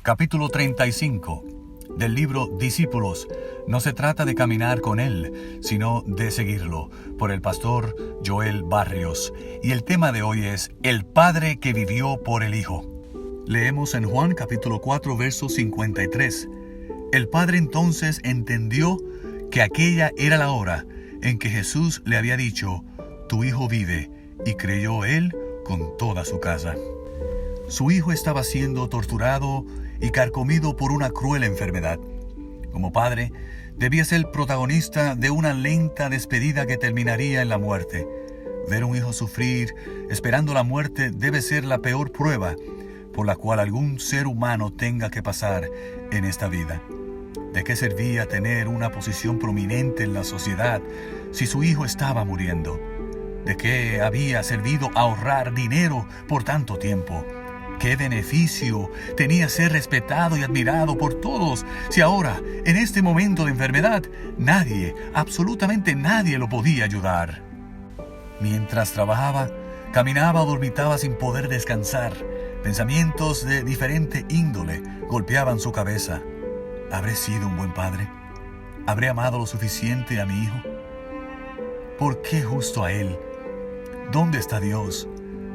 Capítulo 35 del libro Discípulos. No se trata de caminar con Él, sino de seguirlo, por el pastor Joel Barrios. Y el tema de hoy es el Padre que vivió por el Hijo. Leemos en Juan capítulo 4, verso 53. El Padre entonces entendió que aquella era la hora en que Jesús le había dicho: tu Hijo vive, y creyó Él con toda su casa. Su hijo estaba siendo torturado y carcomido por una cruel enfermedad. Como padre, debía ser protagonista de una lenta despedida que terminaría en la muerte. Ver a un hijo sufrir, esperando la muerte, debe ser la peor prueba por la cual algún ser humano tenga que pasar en esta vida. ¿De qué servía tener una posición prominente en la sociedad si su hijo estaba muriendo? ¿De qué había servido ahorrar dinero por tanto tiempo? ¿Qué beneficio tenía ser respetado y admirado por todos si ahora, en este momento de enfermedad, nadie, absolutamente nadie lo podía ayudar? Mientras trabajaba, caminaba o dormitaba sin poder descansar. Pensamientos de diferente índole golpeaban su cabeza. ¿Habré sido un buen padre? ¿Habré amado lo suficiente a mi hijo? ¿Por qué justo a él? ¿Dónde está Dios?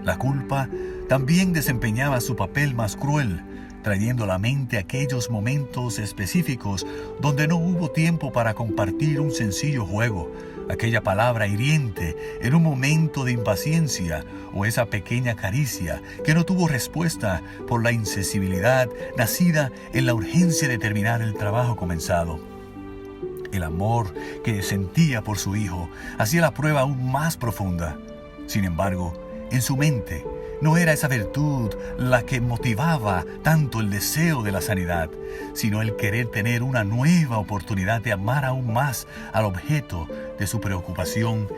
La culpa también desempeñaba su papel más cruel, trayendo a la mente aquellos momentos específicos donde no hubo tiempo para compartir un sencillo juego, aquella palabra hiriente en un momento de impaciencia o esa pequeña caricia que no tuvo respuesta por la insensibilidad nacida en la urgencia de terminar el trabajo comenzado. El amor que sentía por su hijo hacía la prueba aún más profunda. Sin embargo, en su mente no era esa virtud la que motivaba tanto el deseo de la sanidad, sino el querer tener una nueva oportunidad de amar aún más al objeto de su preocupación,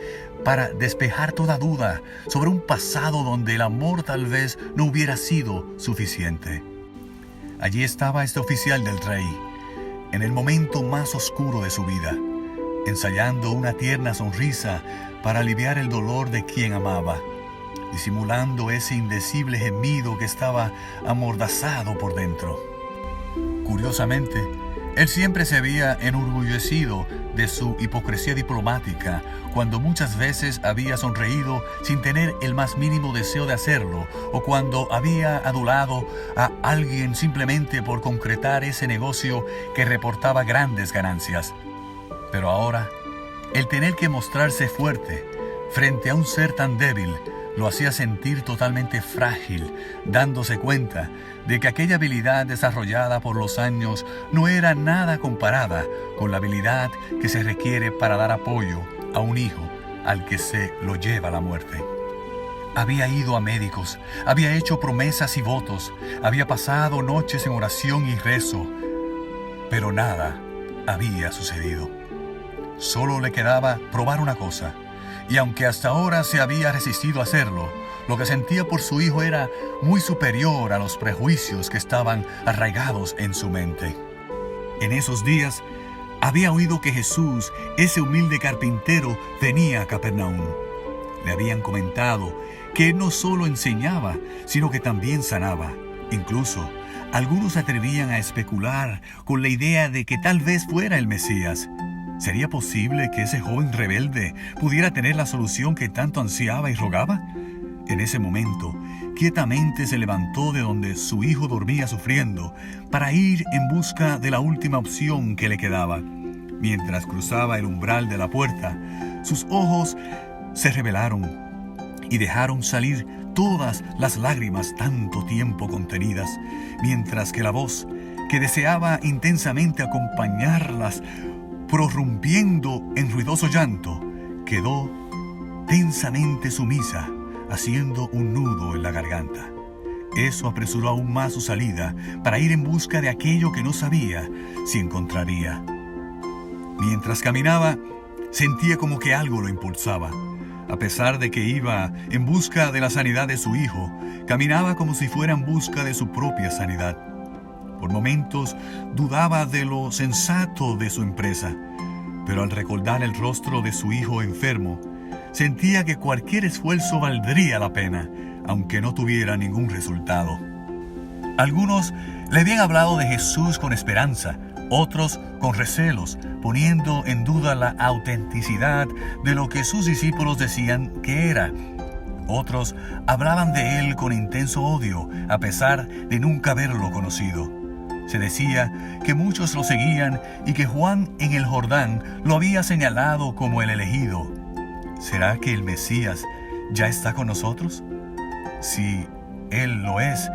para despejar toda duda sobre un pasado donde el amor tal vez no hubiera sido suficiente. Allí estaba este oficial del rey, en el momento más oscuro de su vida, ensayando una tierna sonrisa para aliviar el dolor de quien amaba, disimulando ese indecible gemido que estaba amordazado por dentro. Curiosamente, él siempre se había enorgullecido de su hipocresía diplomática, cuando muchas veces había sonreído sin tener el más mínimo deseo de hacerlo, o cuando había adulado a alguien simplemente por concretar ese negocio que reportaba grandes ganancias. Pero ahora, el tener que mostrarse fuerte frente a un ser tan débil lo hacía sentir totalmente frágil, dándose cuenta de que aquella habilidad desarrollada por los años no era nada comparada con la habilidad que se requiere para dar apoyo a un hijo al que se lo lleva la muerte. Había ido a médicos, había hecho promesas y votos, había pasado noches en oración y rezo, pero nada había sucedido. Solo le quedaba probar una cosa. Y aunque hasta ahora se había resistido a hacerlo, lo que sentía por su hijo era muy superior a los prejuicios que estaban arraigados en su mente. En esos días, había oído que Jesús, ese humilde carpintero, venía a Capernaum. Le habían comentado que él no solo enseñaba, sino que también sanaba. Incluso, algunos se atrevían a especular con la idea de que tal vez fuera el Mesías. ¿Sería posible que ese joven rebelde pudiera tener la solución que tanto ansiaba y rogaba? En ese momento, quietamente se levantó de donde su hijo dormía sufriendo para ir en busca de la última opción que le quedaba. Mientras cruzaba el umbral de la puerta, sus ojos se revelaron y dejaron salir todas las lágrimas tanto tiempo contenidas, mientras que la voz, que deseaba intensamente acompañarlas, prorrumpiendo en ruidoso llanto, quedó tensamente sumisa, haciendo un nudo en la garganta. Eso apresuró aún más su salida para ir en busca de aquello que no sabía si encontraría. Mientras caminaba, sentía como que algo lo impulsaba. A pesar de que iba en busca de la sanidad de su hijo, caminaba como si fuera en busca de su propia sanidad. Por momentos dudaba de lo sensato de su empresa, pero al recordar el rostro de su hijo enfermo, sentía que cualquier esfuerzo valdría la pena, aunque no tuviera ningún resultado. Algunos le habían hablado de Jesús con esperanza, otros con recelos, poniendo en duda la autenticidad de lo que sus discípulos decían que era. Otros hablaban de él con intenso odio, a pesar de nunca haberlo conocido. Se decía que muchos lo seguían y que Juan en el Jordán lo había señalado como el elegido. ¿Será que el Mesías ya está con nosotros? Si él lo es,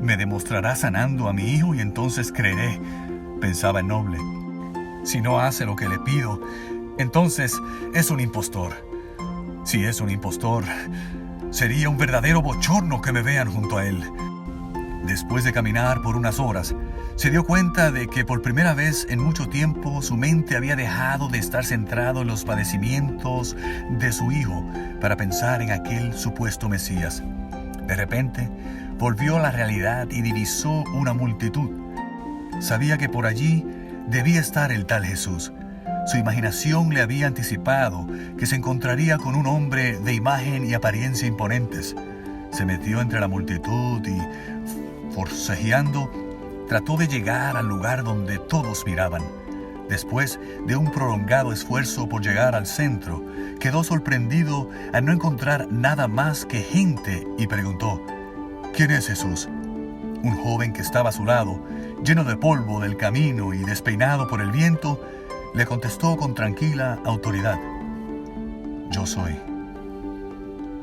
me demostrará sanando a mi hijo y entonces creeré, pensaba el noble. Si no hace lo que le pido, entonces es un impostor. Si es un impostor, sería un verdadero bochorno que me vean junto a él. Después de caminar por unas horas, se dio cuenta de que por primera vez en mucho tiempo su mente había dejado de estar centrado en los padecimientos de su hijo para pensar en aquel supuesto Mesías. De repente, volvió a la realidad y divisó una multitud. Sabía que por allí debía estar el tal Jesús. Su imaginación le había anticipado que se encontraría con un hombre de imagen y apariencia imponentes. Se metió entre la multitud y, forcejeando, trató de llegar al lugar donde todos miraban. Después de un prolongado esfuerzo por llegar al centro, quedó sorprendido al no encontrar nada más que gente y preguntó: ¿Quién es Jesús? Un joven que estaba a su lado, lleno de polvo del camino y despeinado por el viento, le contestó con tranquila autoridad: Yo soy.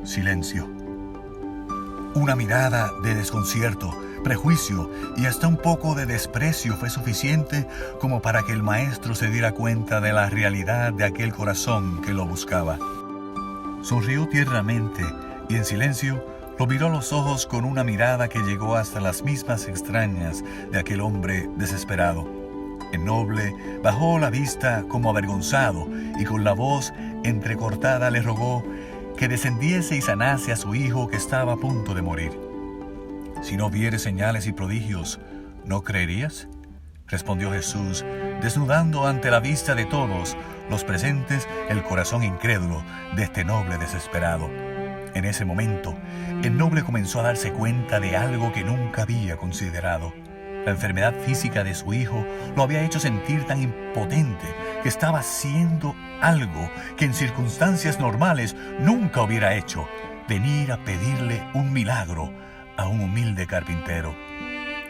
Silencio. Una mirada de desconcierto, prejuicio y hasta un poco de desprecio fue suficiente como para que el maestro se diera cuenta de la realidad de aquel corazón que lo buscaba. Sonrió tiernamente y en silencio lo miró a los ojos con una mirada que llegó hasta las mismas extrañas de aquel hombre desesperado. El noble bajó la vista como avergonzado y con la voz entrecortada le rogó que descendiese y sanase a su hijo que estaba a punto de morir. Si no vieres señales y prodigios, ¿no creerías? Respondió Jesús, desnudando ante la vista de todos los presentes el corazón incrédulo de este noble desesperado. En ese momento, el noble comenzó a darse cuenta de algo que nunca había considerado. La enfermedad física de su hijo lo había hecho sentir tan impotente que estaba haciendo algo que en circunstancias normales nunca hubiera hecho: venir a pedirle un milagro a un humilde carpintero.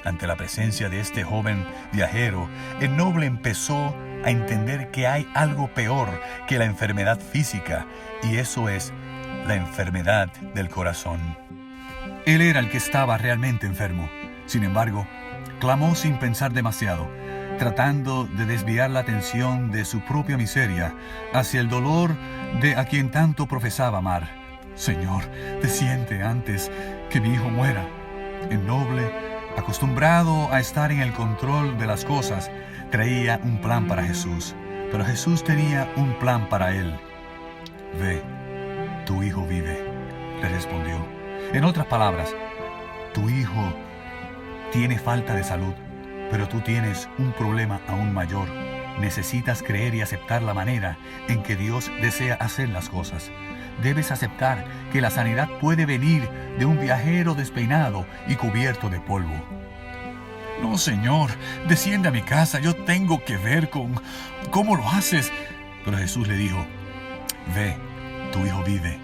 Ante la presencia de este joven viajero, el noble empezó a entender que hay algo peor que la enfermedad física, y eso es la enfermedad del corazón. Él era el que estaba realmente enfermo. Sin embargo, clamó sin pensar demasiado, tratando de desviar la atención de su propia miseria hacia el dolor de a quien tanto profesaba amar. Señor, desciende antes que mi hijo muera. El noble, acostumbrado a estar en el control de las cosas, traía un plan para Jesús, pero Jesús tenía un plan para él. Ve, tu hijo vive, le respondió. En otras palabras, tu hijo tiene falta de salud, pero tú tienes un problema aún mayor. Necesitas creer y aceptar la manera en que Dios desea hacer las cosas. Debes aceptar que la sanidad puede venir de un viajero despeinado y cubierto de polvo. No, Señor, desciende a mi casa, yo tengo que ver con cómo lo haces. Pero Jesús le dijo: ve, tu hijo vive.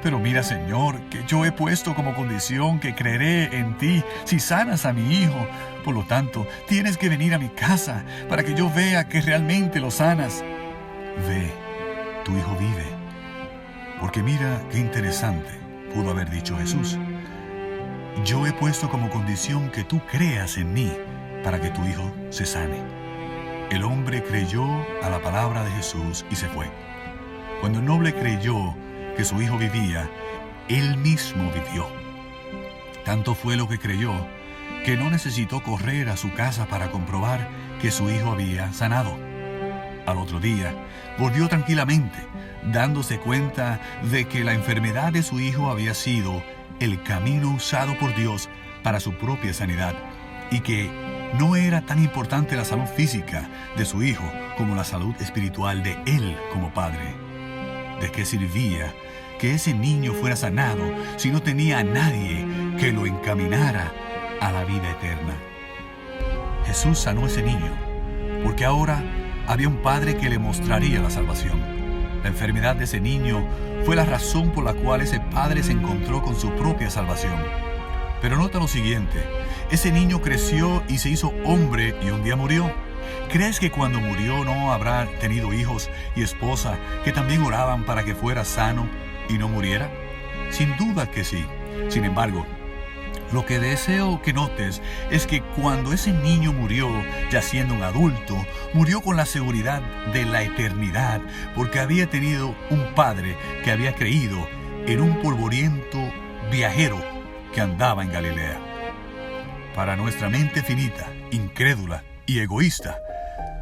Pero mira, Señor, que yo he puesto como condición que creeré en ti si sanas a mi hijo. Por lo tanto, tienes que venir a mi casa para que yo vea que realmente lo sanas. Ve, tu hijo vive. Porque mira qué interesante pudo haber dicho Jesús. Yo he puesto como condición que tú creas en mí para que tu hijo se sane. El hombre creyó a la palabra de Jesús y se fue. Cuando el noble creyó que su hijo vivía, él mismo vivió. Tanto fue lo que creyó que no necesitó correr a su casa para comprobar que su hijo había sanado. Al otro día, volvió tranquilamente, dándose cuenta de que la enfermedad de su hijo había sido el camino usado por Dios para su propia sanidad, y que no era tan importante la salud física de su hijo como la salud espiritual de él como padre. ¿De qué servía que ese niño fuera sanado si no tenía a nadie que lo encaminara a la vida eterna. Jesús sanó a ese niño, porque ahora había un padre que le mostraría la salvación. La enfermedad de ese niño fue la razón por la cual ese padre se encontró con su propia salvación. Pero nota lo siguiente, ese niño creció y se hizo hombre y un día murió. ¿Crees que cuando murió no habrá tenido hijos y esposa que también oraban para que fuera sano y no muriera? Sin duda que sí. Sin embargo, lo que deseo que notes es que cuando ese niño murió, ya siendo un adulto, murió con la seguridad de la eternidad, porque había tenido un padre que había creído en un polvoriento viajero que andaba en Galilea. Para nuestra mente finita, incrédula y egoísta,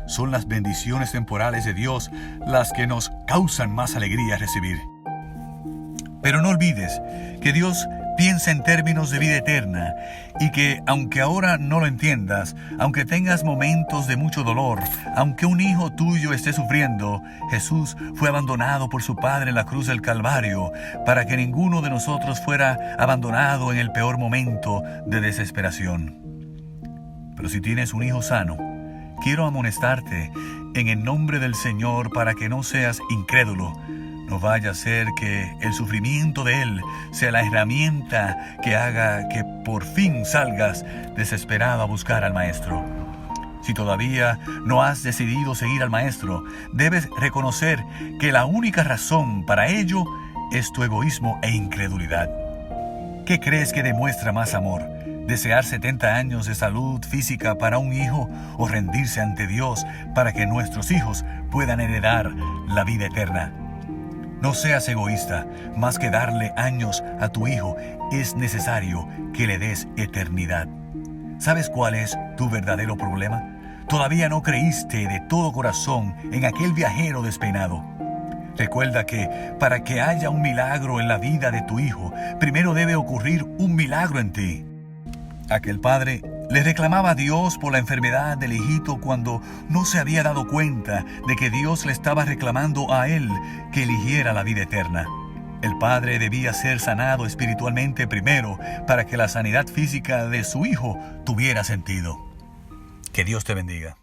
son las bendiciones temporales de Dios las que nos causan más alegría recibir. Pero no olvides que Dios piensa en términos de vida eterna y que aunque ahora no lo entiendas, aunque tengas momentos de mucho dolor, aunque un hijo tuyo esté sufriendo, Jesús fue abandonado por su Padre en la cruz del Calvario para que ninguno de nosotros fuera abandonado en el peor momento de desesperación. Pero si tienes un hijo sano, quiero amonestarte en el nombre del Señor para que no seas incrédulo. No vaya a ser que el sufrimiento de Él sea la herramienta que haga que por fin salgas desesperado a buscar al Maestro. Si todavía no has decidido seguir al Maestro, debes reconocer que la única razón para ello es tu egoísmo e incredulidad. ¿Qué crees que demuestra más amor? ¿Desear 70 años de salud física para un hijo o rendirse ante Dios para que nuestros hijos puedan heredar la vida eterna? No seas egoísta, más que darle años a tu hijo, es necesario que le des eternidad. ¿Sabes cuál es tu verdadero problema? Todavía no creíste de todo corazón en aquel viajero despeinado. Recuerda que para que haya un milagro en la vida de tu hijo, primero debe ocurrir un milagro en ti. Aquel padre le reclamaba a Dios por la enfermedad del hijito cuando no se había dado cuenta de que Dios le estaba reclamando a él que eligiera la vida eterna. El padre debía ser sanado espiritualmente primero para que la sanidad física de su hijo tuviera sentido. Que Dios te bendiga.